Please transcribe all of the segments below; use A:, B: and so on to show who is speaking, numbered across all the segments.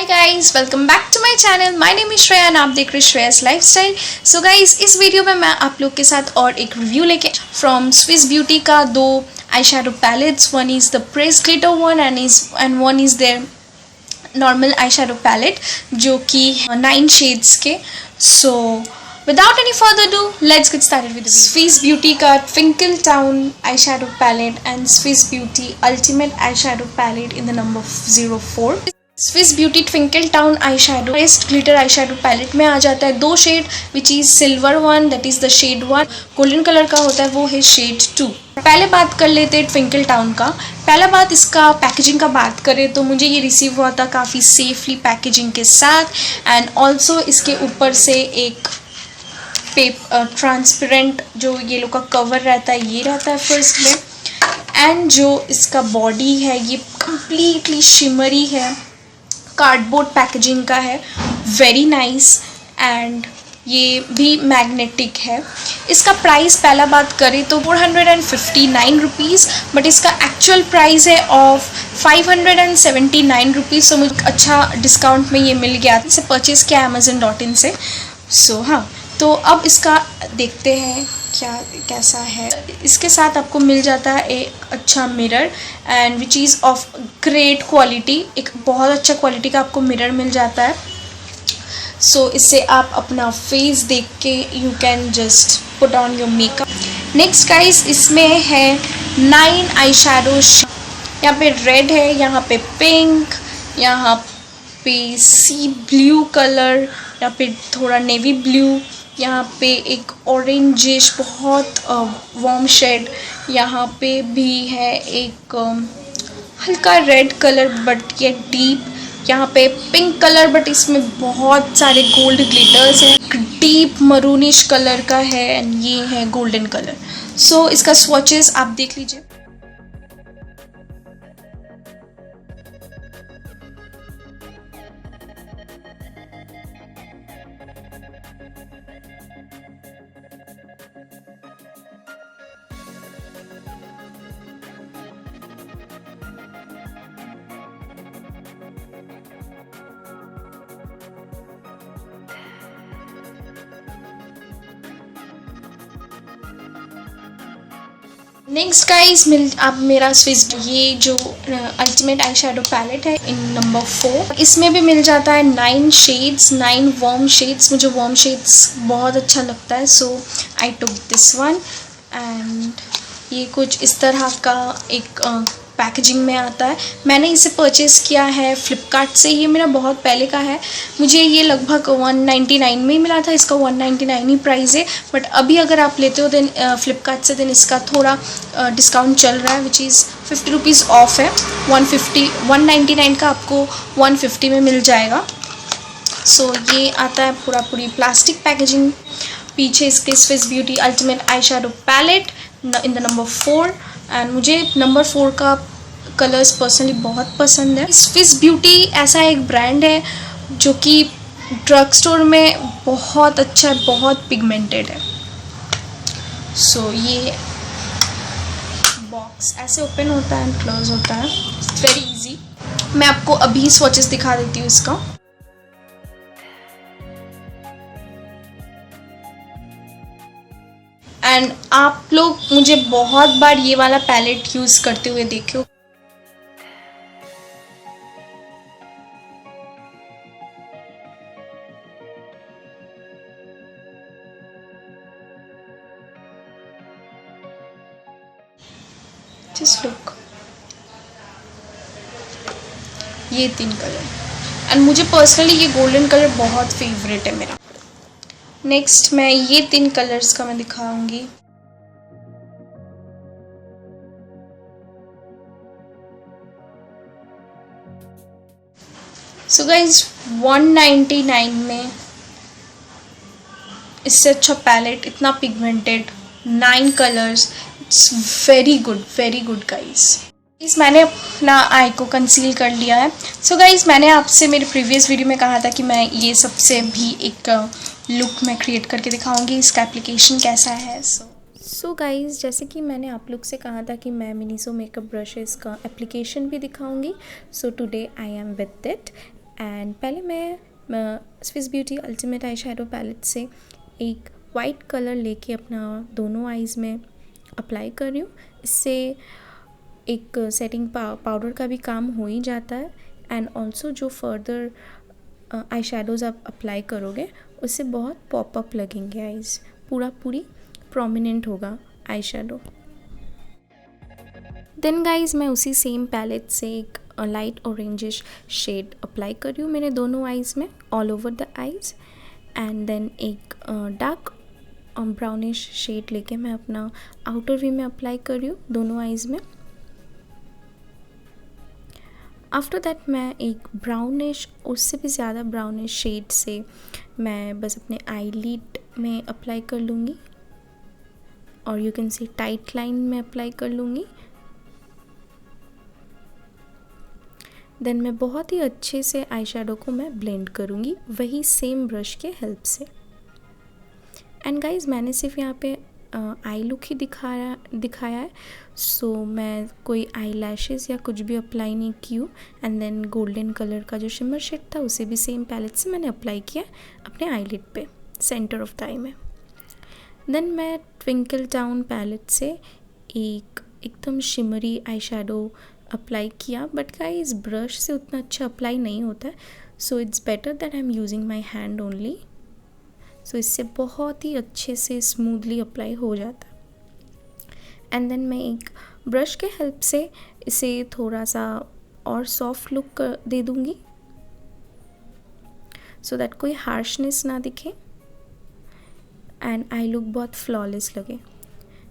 A: Guys, welcome back to my channel. My name is Shreya and आप देख रहे हैं श्रेयास लाइफस्टाइल। सो गाइस, इस वीडियो में मैं आप लोग के साथ और एक रिव्यू लेके फ्रॉम स्विस ब्यूटी का दो eye shadow palettes. One is the press glitter one and one is there normal eye shadow palette, जो कि 9 शेड्स के। सो without any further ado, let's get started with the Swiss Beauty का Twinkle Town eyeshadow palette and Swiss Beauty Ultimate eyeshadow palette in the number 04. Swiss Beauty Twinkle Town eyeshadow pressed glitter eyeshadow palette में आ जाता है 2 shade, which is silver one, that is the shade 1, golden colour का होता है वो है shade 2। पहले बात कर लेते हैं ट्विंकल टाउन का। पहला बात इसका पैकेजिंग का बात करें तो मुझे ये रिसीव हुआ था काफ़ी सेफली पैकेजिंग के साथ, एंड ऑल्सो इसके ऊपर से एक ट्रांसपेरेंट जो ये लोग का कवर रहता है ये रहता है फर्स्ट में, एंड जो इसका बॉडी है ये कम्प्लीटली शिमरी है, कार्डबोर्ड पैकेजिंग का है, वेरी नाइस, एंड ये भी मैग्नेटिक है। इसका प्राइस पहला बात करें तो 459 रुपीज़, बट इसका एक्चुअल प्राइस है ऑफ 579 रुपीज़। सो मुझे अच्छा डिस्काउंट में ये मिल गया, इसे परचेज़ किया amazon.in से। सो हाँ, तो अब इसका देखते हैं कैसा है। इसके साथ आपको मिल जाता है एक अच्छा mirror, and which is of great quality. एक बहुत अच्छा क्वालिटी का आपको मिरर मिल जाता है। सो इससे आप अपना फेस देख के you can just put on your makeup. Next guys, इसमें है 9 आई शेडोज। यहाँ पे रेड है, यहाँ पे पिंक, यहाँ पे सी ब्लू कलर, यहाँ पे थोड़ा नेवी ब्लू, यहाँ पे एक ऑरेंजिश बहुत वार्म शेड, यहाँ पे भी है एक हल्का रेड कलर बट ये डीप, यहाँ पे पिंक कलर बट इसमें बहुत सारे गोल्ड ग्लिटर्स हैं, डीप मरूनिश कलर का है, एंड ये है गोल्डन कलर। सो इसका स्वॉचेस आप देख लीजिए। नेक्स्ट गाइस, आप मेरा स्विस ये जो अल्टीमेट आई शेडो पैलेट है इन नंबर 4, इसमें भी मिल जाता है 9 शेड्स, 9 वार्म शेड्स। मुझे वार्म शेड्स बहुत अच्छा लगता है, सो आई टुक दिस वन, एंड ये कुछ इस तरह का एक पैकेजिंग में आता है। मैंने इसे परचेज़ किया है फ्लिपकार्ट से, ये मेरा बहुत पहले का है। मुझे ये लगभग 199 में ही मिला था, इसका 199 ही प्राइस है, बट अभी अगर आप लेते हो देन फ्लिपकार्ट से देन इसका थोड़ा डिस्काउंट चल रहा है, विच इज़ 50 रुपीज़ ऑफ है। 199 का आपको 150 में मिल जाएगा। सो ये आता है पूरी प्लास्टिक पैकेजिंग। पीछे इसके Swiss Beauty ultimate eye shadow palette in the number 4, and मुझे नंबर 4 का कलर्स पर्सनली बहुत पसंद है। स्विस ब्यूटी ऐसा एक ब्रांड है जो कि ड्रग स्टोर में बहुत अच्छा, बहुत पिगमेंटेड है। सो ये बॉक्स ऐसे ओपन होता है एंड क्लोज होता है, इट्स वेरी इजी। मैं आपको अभी स्वॉचेस दिखा देती हूँ इसका। एंड आप लोग मुझे बहुत बार ये वाला पैलेट यूज़ करते हुए देखे हो। जस्ट लुक, ये 3 कलर, एंड मुझे पर्सनली ये गोल्डन कलर बहुत फेवरेट है मेरा। नेक्स्ट मैं ये 3 कलर्स का मैं दिखाऊंगी। सो गाइज, 199 में इससे अच्छा पैलेट, इतना pigmented, 9 colours, it's very good guys. मैंने अपना आई को कंसील कर लिया है। सो गाइज, मैंने आपसे मेरे प्रीवियस वीडियो में कहा था कि मैं ये सबसे भी एक लुक मैं क्रिएट करके दिखाऊंगी, इसका एप्लीकेशन कैसा है। सो गाइज़, जैसे कि मैंने आप लोग से कहा था कि मैं मिनीसो मेकअप ब्रशेज़ का एप्लीकेशन भी दिखाऊंगी। So today I am with it, and पहले मैं Swiss Beauty ultimate eye shadow palette से एक वाइट कलर लेके अपना दोनों आईज़ में अप्लाई कर रही हूँ। इससे एक सेटिंग पाउडर का भी काम हो ही जाता है एंड ऑल्सो जो फर्दर आई शेडोज़ आप अप्लाई करोगे उससे बहुत पॉपअप लगेंगे आईज़, पूरी प्रोमिनेंट होगा आई शेडो। देन गाइज मैं उसी सेम पैलेट से एक लाइट ऑरेंजिश शेड अप्लाई कर रही हूँ मेरे दोनों आईज़ में, all over the eyes. And then एक डार्क ब्राउनिश शेड लेके मैं अपना आउटर वी में अप्लाई कर रही हूँ दोनों आईज़ में। आफ्टर दैट मैं एक ब्राउनिश, उससे भी ज़्यादा ब्राउनिश शेड से मैं बस अपने आईलिड में अप्लाई कर लूँगी और you can see tight line में अप्लाई कर लूँगी। देन मैं बहुत ही अच्छे से आई शेडो को मैं ब्लेंड करूँगी वही सेम ब्रश के हेल्प से। एंड गाइज मैंने सिर्फ यहाँ पे आई लुक ही दिखाया है, सो मैं कोई आई लैशेज़ या कुछ भी अप्लाई नहीं की हूँ। एंड देन गोल्डन कलर का जो शिमर शेड था उसे भी सेम पैलेट से मैंने अप्लाई किया अपने आईलिड पे, सेंटर ऑफ द आई में। देन मैं ट्विंकल टाउन पैलेट से एकदम शिमरी आई शेडो अप्लाई किया, बट गाइस ब्रश से उतना अच्छा अप्लाई नहीं होता है, so it's better that I am using my hand only. So इससे बहुत ही अच्छे से स्मूथली अप्लाई हो जाता है। एंड देन मैं एक ब्रश के हेल्प से इसे थोड़ा सा और सॉफ्ट लुक दे दूँगी सो दैट कोई हार्शनेस ना दिखे एंड आई लुक बहुत फ्लॉलेस लगे।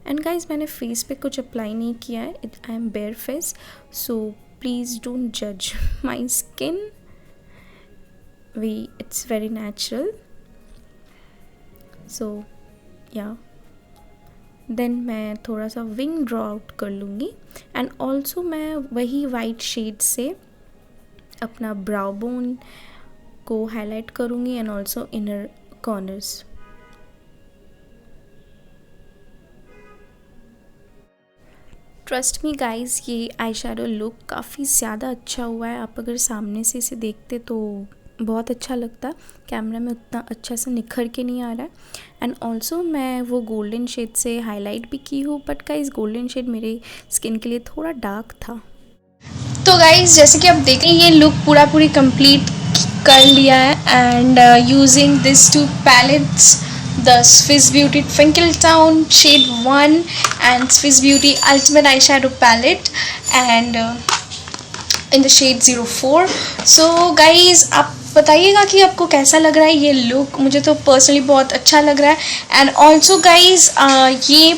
A: एंड गाइज मैंने फेस पे कुछ अप्लाई नहीं किया है, I am bare face, so please don't जज my skin, it's very natural. So yeah then मैं थोड़ा सा विंग ड्रॉ आउट कर लूँगी एंड ऑल्सो मैं वही वाइट शेड से अपना ब्राउ बोन को हाईलाइट करूँगी and also inner corners. Trust me guys, ये आई शेडो लुक काफ़ी ज़्यादा अच्छा हुआ है। आप अगर सामने से इसे देखते तो बहुत अच्छा लगता, कैमरा में उतना अच्छा से निखर के नहीं आ रहा है। एंड ऑल्सो मैं वो गोल्डन शेड से हाईलाइट भी की हूँ, बट गाइज़ गोल्डन शेड मेरे स्किन के लिए थोड़ा डार्क था।
B: तो गाइज़ जैसे कि आप देखें ये लुक पूरी कंप्लीट कर लिया है and using this two palettes, the Swiss Beauty Twinkle Town shade 1 and Swiss Beauty Ultimate Eyeshadow Palette and in the shade 04. So guys आप बताइएगा कि आपको कैसा लग रहा है ये लुक। मुझे तो पर्सनली बहुत अच्छा लग रहा है। एंड ऑल्सो गाइज ये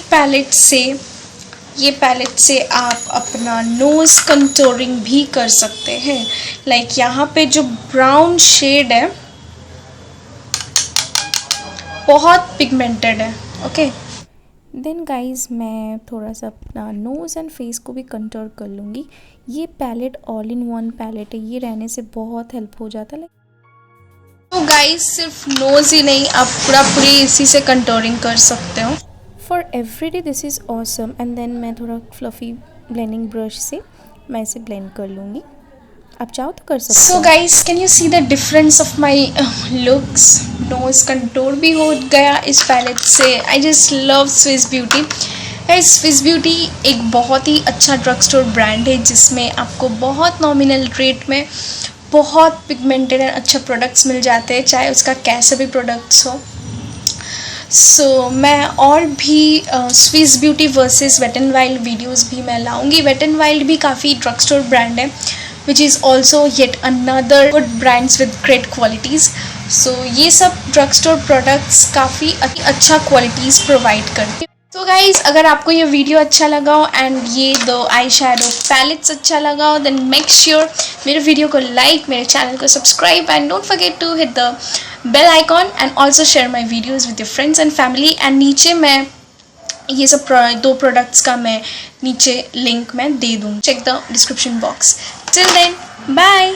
B: पैलेट से आप अपना नोज़ कंटूरिंग भी कर सकते हैं। लाइक यहाँ पे जो ब्राउन शेड है बहुत पिगमेंटेड है, ओके।
A: देन गाइज मैं थोड़ा सा अपना नोज़ एंड फेस को भी कंटूर कर लूँगी। ये palette all in one palette है, ये रहने से बहुत हेल्प हो जाता है।
B: तो गाइज सिर्फ नोज़ ही नहीं, आप पूरी इसी से कंटूरिंग कर सकते हो।
A: For everyday this is awesome. And then मैं थोड़ा फ्लफ़ी ब्लेंडिंग ब्रश से मैं इसे ब्लेंड कर लूँगी, आप चाहो तो कर सकते हो।
B: So guys can you see the difference of my looks. Nose contour भी हो गया इस पैलेट से। I just love Swiss Beauty. Swiss Beauty एक बहुत ही अच्छा ड्रग स्टोर ब्रांड है जिसमें आपको बहुत नॉमिनल रेट में बहुत पिगमेंटेड एंड अच्छा प्रोडक्ट्स मिल जाते हैं, चाहे उसका कैसे भी प्रोडक्ट्स हो। सो मैं और भी Swiss Beauty versus Wet and Wild videos भी मैं लाऊंगी। वेट एंड वाइल्ड भी काफ़ी ड्रग स्टोर ब्रांड है which is also yet another good brands with great qualities. So ये सब drug store products काफ़ी अच्छा qualities provide करते हैं। तो guys अगर आपको ये वीडियो अच्छा लगा हो एंड ये दो आई शेडो पैलेट्स अच्छा लगा हो, then make sure मेरे वीडियो को लाइक, मेरे चैनल को subscribe and don't forget to hit the bell icon and also share my videos with your friends and family। and नीचे मैं ये सब दो प्रोडक्ट्स का मैं नीचे लिंक मैं दे दूँ, check the description box. Till then bye.